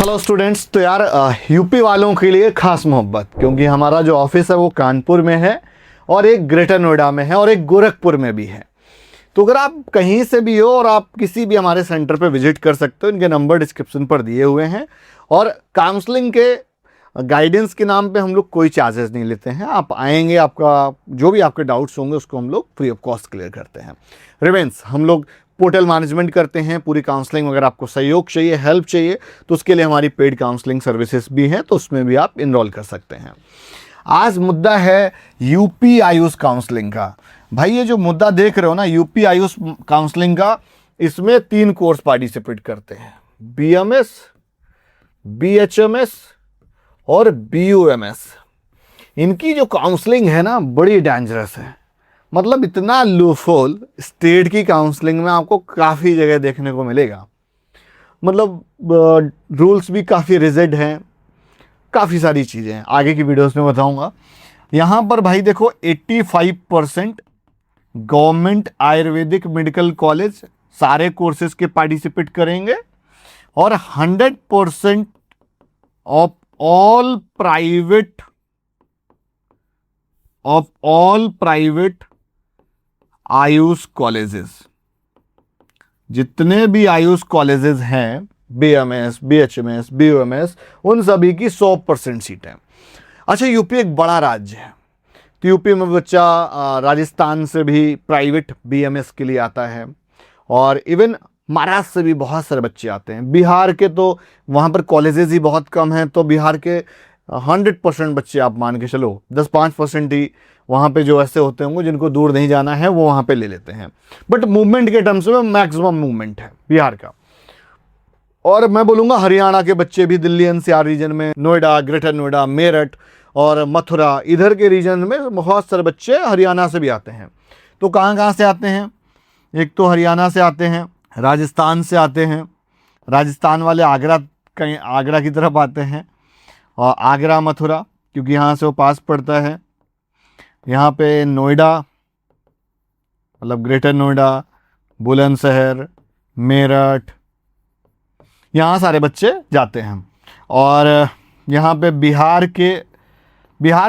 Hello students. तो यार UP वालों के लिए खास मोहब्बत, क्योंकि हमारा जो ऑफिस है वो कानपुर में है और एक ग्रेटर नोएडा में है और एक गोरखपुर में भी है। तो अगर आप कहीं से भी हो और आप किसी भी हमारे सेंटर पे विजिट कर सकते हो। इनके नंबर डिस्क्रिप्शन पर दिए हुए हैं और काउंसलिंग के गाइडेंस के नाम पे हम लोग कोई चार्जेस नहीं लेते हैं। आप आएंगे, आपका जो भी आपके डाउट्स होंगे उसको हम लोग फ्री ऑफ कॉस्ट क्लियर करते हैं। रिवेंस हम लोग पोर्टल मैनेजमेंट करते हैं, पूरी काउंसलिंग। अगर आपको सहयोग चाहिए, हेल्प चाहिए, तो उसके लिए हमारी पेड काउंसलिंग सर्विसेज भी हैं, तो उसमें भी आप इनरोल कर सकते हैं। आज मुद्दा है यूपी आयुष काउंसलिंग का। भाई ये जो मुद्दा देख रहे हो ना, यूपी आयुष काउंसलिंग का, इसमें 3 कोर्स पार्टिसिपेट करते हैं, BMS, BHMS और BUMS। इनकी जो काउंसलिंग है ना, बड़ी डेंजरस है। मतलब इतना लूफोल स्टेट की काउंसलिंग में आपको काफ़ी जगह देखने को मिलेगा। मतलब रूल्स भी काफ़ी रिजिड हैं, काफ़ी सारी चीज़ें हैं, आगे की वीडियोस में बताऊंगा। यहाँ पर भाई देखो 85% गवर्नमेंट आयुर्वेदिक मेडिकल कॉलेज सारे कोर्सेज के पार्टिसिपेट करेंगे और 100% of all private Ayush colleges, जितने भी आयुष कॉलेजेस हैं, BMS, BHMS, BUMS, उन सभी की 100% सीट है। अच्छा, यूपी एक बड़ा राज्य है, तो यूपी में बच्चा राजस्थान से भी प्राइवेट BMS के लिए आता है और इवन महाराष्ट्र से भी बहुत सारे बच्चे आते हैं। बिहार के तो वहाँ पर कॉलेजेस ही बहुत कम हैं, तो बिहार के 100% बच्चे आप मान के चलो, 10-5% ही वहाँ पे जो ऐसे होते होंगे जिनको दूर नहीं जाना है, वो वहाँ पे ले लेते हैं। बट मूवमेंट के टर्म्स में मैक्सिमम मूवमेंट है बिहार का। और मैं बोलूँगा हरियाणा के बच्चे भी दिल्ली NCR रीजन में, नोएडा, ग्रेटर नोएडा, मेरठ और मथुरा, इधर के रीजन में बहुत सारे बच्चे हरियाणा से भी आते हैं। तो कहाँ से आते हैं? एक तो हरियाणा से आते हैं, राजस्थान से आते हैं। राजस्थान वाले आगरा की तरफ आते हैं, और आगरा मथुरा, क्योंकि यहाँ से वो पास पड़ता है। यहाँ पे नोएडा, मतलब ग्रेटर नोएडा, बुलंदशहर, मेरठ, यहाँ सारे बच्चे जाते हैं। और यहाँ पे बिहार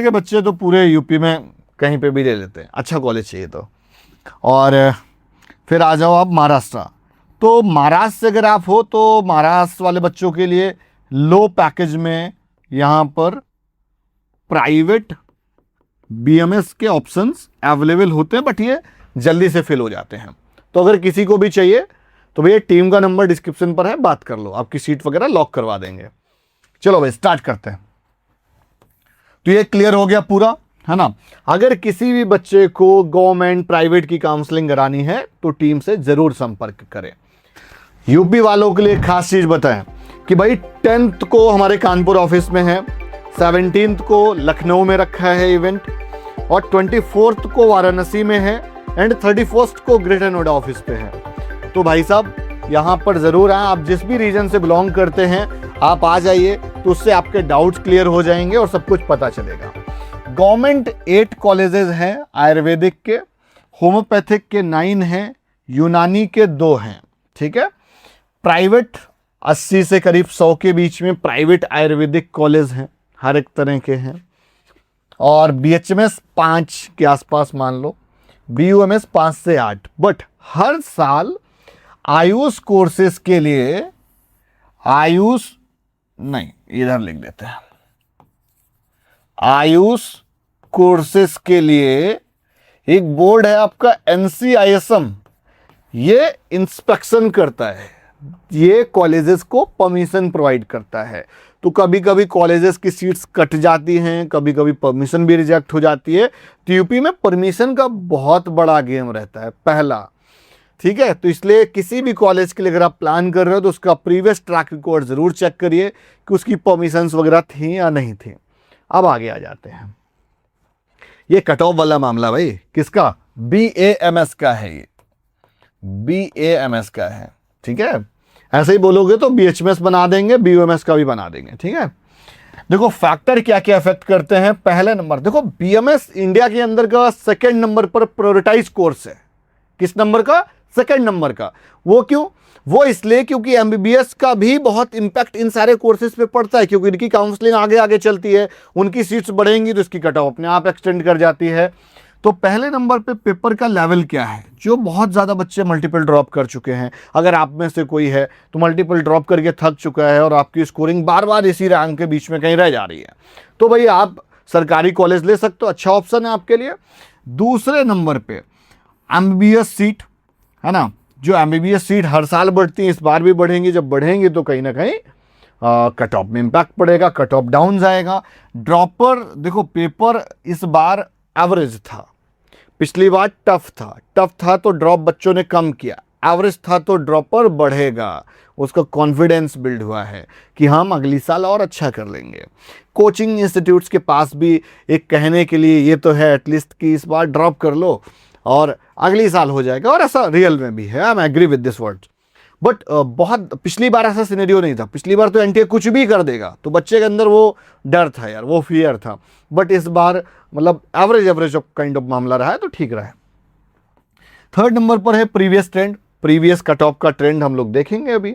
के बच्चे तो पूरे यूपी में कहीं पे भी ले लेते हैं, अच्छा कॉलेज चाहिए तो। और फिर आ जाओ आप महाराष्ट्र। तो महाराष्ट्र से अगर आप हो तो महाराष्ट्र वाले बच्चों के लिए लो पैकेज में यहाँ पर प्राइवेट BMS के ऑप्शंस अवेलेबल होते हैं, बट ये जल्दी से फिल हो जाते हैं। तो अगर किसी को भी चाहिए तो भैया टीम का नंबर डिस्क्रिप्शन पर है, बात कर लो, आपकी सीट वगैरह लॉक करवा देंगे। चलो भाई स्टार्ट करते हैं। तो ये क्लियर हो गया पूरा, है ना। अगर किसी भी बच्चे को गवर्नमेंट प्राइवेट की काउंसलिंग करानी है तो टीम से जरूर संपर्क करें। यूपी वालों के लिए खास चीज बताएं कि भाई 10th को हमारे कानपुर ऑफिस में है, 17th को लखनऊ में रखा है इवेंट, और 24th को वाराणसी में है, एंड 31st को ग्रेटर नोएडा ऑफिस पे है। तो भाई साहब यहाँ पर जरूर आए। आप जिस भी रीजन से बिलोंग करते हैं आप आ जाइए, तो उससे आपके डाउट्स क्लियर हो जाएंगे और सब कुछ पता चलेगा। गवर्नमेंट 8 कॉलेजेस हैं आयुर्वेदिक के, होम्योपैथिक के 9 हैं, यूनानी के 2 हैं, ठीक है। प्राइवेट 80 से करीब 100 के बीच में प्राइवेट आयुर्वेदिक कॉलेज हैं, हर एक तरह के हैं। और BHMS 5 के आसपास मान लो, BUMS 5 से 8। बट हर साल आयुष कोर्सेज के लिए इधर लिख देते हैं, आयुष कोर्सेज के लिए एक बोर्ड है आपका NCISM, ये इंस्पेक्शन करता है, ये कॉलेजेस को परमिशन प्रोवाइड करता है। तो कभी कभी कॉलेजेस की सीट्स कट जाती हैं, कभी कभी परमिशन भी रिजेक्ट हो जाती है। तो यूपी में परमिशन का बहुत बड़ा गेम रहता है पहला, ठीक है। तो इसलिए किसी भी कॉलेज के लिए अगर आप प्लान कर रहे हो तो उसका प्रीवियस ट्रैक रिकॉर्ड जरूर चेक करिए कि उसकी परमिशंस वगैरह थी या नहीं थी। अब आगे आ जाते हैं, ये कट ऑफ वाला मामला भाई किसका? BAMS का है, ये BAMS का है, ठीक है। ऐसे ही बोलोगे तो BHMS बना देंगे, BUMS का भी बना देंगे, ठीक है। देखो फैक्टर क्या क्या इफेक्ट करते हैं। पहले नंबर देखो, BMS इंडिया के अंदर का 2nd नंबर पर प्रायोरिटाइज कोर्स है। किस नंबर का? 2nd नंबर का। वो क्यों? वो इसलिए क्योंकि एमबीबीएस का भी बहुत इंपैक्ट इन सारे कोर्सेज पे पड़ता है, क्योंकि इनकी काउंसलिंग आगे आगे चलती है, उनकी सीट्स बढ़ेंगी तो इसकी कट ऑफ अपने आप एक्सटेंड कर जाती है। तो पहले नंबर पे पेपर का लेवल क्या है, जो बहुत ज़्यादा बच्चे मल्टीपल ड्रॉप कर चुके हैं। अगर आप में से कोई है तो मल्टीपल ड्रॉप करके थक चुका है और आपकी स्कोरिंग बार बार इसी रैंक के बीच में कहीं रह जा रही है, तो भाई आप सरकारी कॉलेज ले सकते हो, अच्छा ऑप्शन है आपके लिए। दूसरे नंबर पे एमबीबीएस सीट है ना, जो एमबीबीएस सीट हर साल बढ़ती है, इस बार भी बढ़ेंगी, जब बढ़ेंगी तो कहीं ना कहीं कट ऑफ में इम्पैक्ट पड़ेगा, कट ऑफ डाउन जाएगा। ड्रॉपर देखो, पेपर इस बार एवरेज था, पिछली बार टफ था तो ड्रॉप बच्चों ने कम किया, एवरेज था तो ड्रॉपर बढ़ेगा, उसका कॉन्फिडेंस बिल्ड हुआ है कि हम अगली साल और अच्छा कर लेंगे। कोचिंग इंस्टीट्यूट्स के पास भी एक कहने के लिए ये तो है एटलीस्ट कि इस बार ड्रॉप कर लो और अगली साल हो जाएगा, और ऐसा रियल में भी है, I am agree with this word. But बहुत पिछली बार ऐसा सिनेरियो नहीं था, पिछली बार तो एनटीए कुछ भी कर देगा, तो बच्चे के अंदर वो डर था यार, वो फियर था। बट इस बार मतलब एवरेज काइंड ऑफ मामला रहा है, तो ठीक रहा है। थर्ड नंबर पर है previous trend, previous cut off का ट्रेंड हम लोग देखेंगे अभी।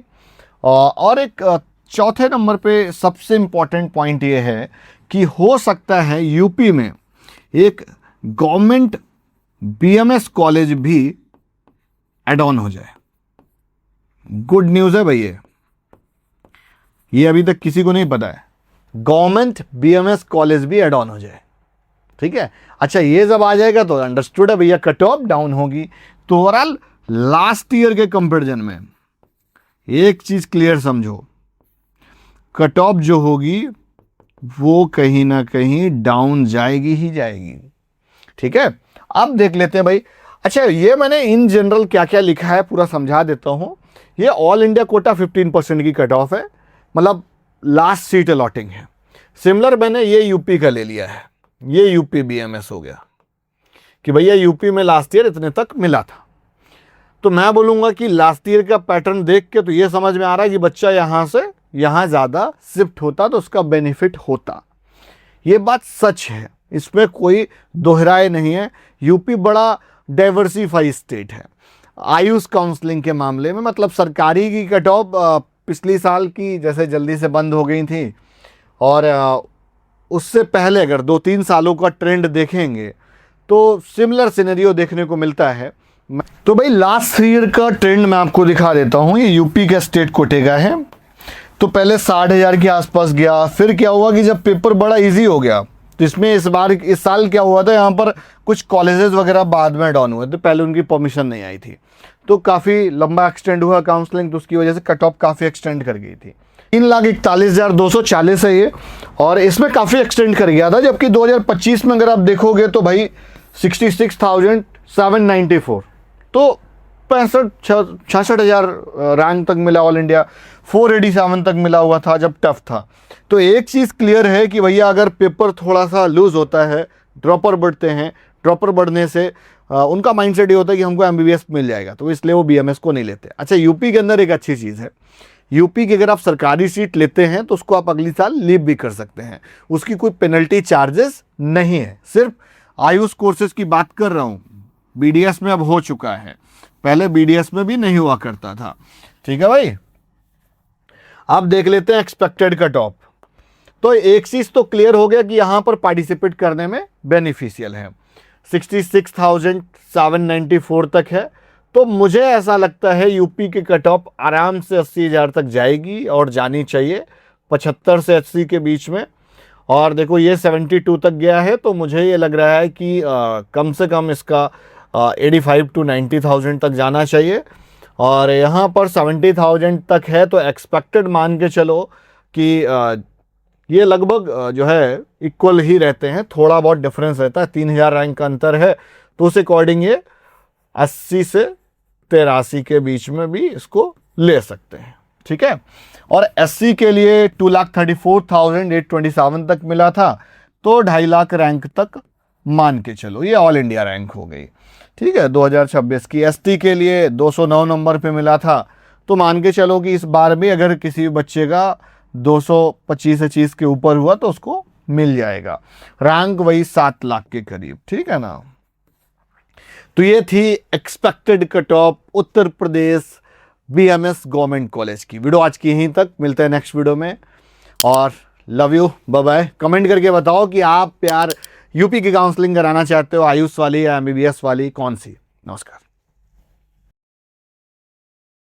और एक चौथे नंबर पे सबसे इंपॉर्टेंट पॉइंट ये है कि हो सकता है यूपी में एक गवर्नमेंट बीएमएस कॉलेज भी एड ऑन हो जाए। गुड न्यूज़ है भाई, ये अभी तक किसी को नहीं पता है, गवर्नमेंट बीएमएस कॉलेज भी एड ऑन हो जाए, ठीक है। अच्छा, ये जब आ जाएगा तो अंडरस्टूड है भैया, कट ऑफ डाउन होगी। तो ओवरऑल लास्ट ईयर के कंपैरिजन में एक चीज क्लियर समझो, कट ऑफ जो होगी वो कहीं ना कहीं डाउन जाएगी ही जाएगी, ठीक है। अब देख लेते हैं भाई। अच्छा, ये मैंने इन जनरल क्या क्या लिखा है पूरा समझा देता हूं। ये ऑल इंडिया कोटा 15% की कट ऑफ है, मतलब लास्ट सीट अलॉटिंग है। सिमिलर मैंने ये यूपी का ले लिया है, ये यूपी बीएमएस हो गया कि भैया यूपी में लास्ट ईयर इतने तक मिला था। तो मैं बोलूँगा कि लास्ट ईयर का पैटर्न देख के तो ये समझ में आ रहा है कि बच्चा यहाँ से यहाँ ज़्यादा शिफ्ट होता तो उसका बेनिफिट होता। ये बात सच है, इसमें कोई दोहराए नहीं है। यूपी बड़ा डाइवर्सिफाई स्टेट है आयुष काउंसलिंग के मामले में, मतलब सरकारी की कट ऑफ पिछली साल की जैसे जल्दी से बंद हो गई थी, और उससे पहले अगर 2-3 सालों का ट्रेंड देखेंगे तो सिमिलर सिनेरियो देखने को मिलता है। तो भाई लास्ट ईयर का ट्रेंड मैं आपको दिखा देता हूँ। ये यूपी का स्टेट कोटे का है। तो पहले 60,000 के आसपास गया, फिर क्या हुआ कि जब पेपर बड़ा इजी हो गया तो इसमें इस साल क्या हुआ था, यहाँ पर कुछ कॉलेजेस वगैरह बाद में डाउन हुए थे, पहले उनकी परमिशन नहीं आई थी, तो काफ़ी लंबा एक्सटेंड हुआ काउंसलिंग, तो उसकी वजह से कट ऑफ काफ़ी एक्सटेंड कर गई थी। 3,41,240 है ये, और इसमें काफ़ी एक्सटेंड कर गया था। जबकि 2025 में अगर आप देखोगे तो भाई 66,794, तो 65-66,000 रैंक तक मिला ऑल इंडिया, 487 तक मिला हुआ था जब टफ था। तो एक चीज़ क्लियर है कि भैया अगर पेपर थोड़ा सा लूज होता है, ड्रॉपर बढ़ते हैं, ड्रॉपर बढ़ने से उनका माइंडसेट ये होता है कि हमको एमबीबीएस मिल जाएगा, तो इसलिए वो बीएमएस को नहीं लेते। अच्छा, यूपी के अंदर एक अच्छी चीज़ है, यूपी की अगर आप सरकारी सीट लेते हैं तो उसको आप अगली साल लीव भी कर सकते हैं, उसकी कोई पेनल्टी चार्जेस नहीं है। सिर्फ आयुष कोर्सेज की बात कर रहा हूँ, बीडीएस में अब हो चुका है, पहले बीडीएस में भी नहीं हुआ करता था, ठीक है भाई। अब देख लेते हैं एक्सपेक्टेड कट ऑफ। तो एक चीज तो क्लियर हो गया कि यहां पर पार्टिसिपेट करने में बेनिफिशियल है, 66,794 तक है। तो मुझे ऐसा लगता है यूपी की कट ऑफ आराम से 80,000 तक जाएगी, और जानी चाहिए 75 से 80 के बीच में। और देखो ये 72 तक गया है, तो मुझे ये लग रहा है कि कम से कम इसका 85 to 90,000 तक जाना चाहिए। और यहाँ पर 70,000 तक है, तो एक्सपेक्टेड मान के चलो कि ये लगभग जो है इक्वल ही रहते हैं, थोड़ा बहुत डिफरेंस रहता है, 3,000 रैंक का अंतर है, तो उस अकॉर्डिंग ये 80 से 83 के बीच में भी इसको ले सकते हैं, ठीक है। और एससी के लिए 2,34,827 तक मिला था, तो 2.5 लाख रैंक तक मान के चलो ये ऑल इंडिया रैंक हो गई, ठीक है, 2026 की। एसटी के लिए 209 नंबर पे मिला था, तो मान के चलो कि इस बार भी अगर किसी बच्चे का 225 के ऊपर हुआ तो उसको मिल जाएगा, रैंक वही 7 लाख के करीब, ठीक है ना। तो ये थी expected cut off Uttar Pradesh BMS government college की। वीडियो आज की यहीं तक, मिलते हैं नेक्स्ट वीडियो में और love you, bye bye. Comment करके बताओ कि आप यार यूपी की काउंसलिंग कराना चाहते हो, आयुष वाली या MBBS वाली, कौन सी। नमस्कार।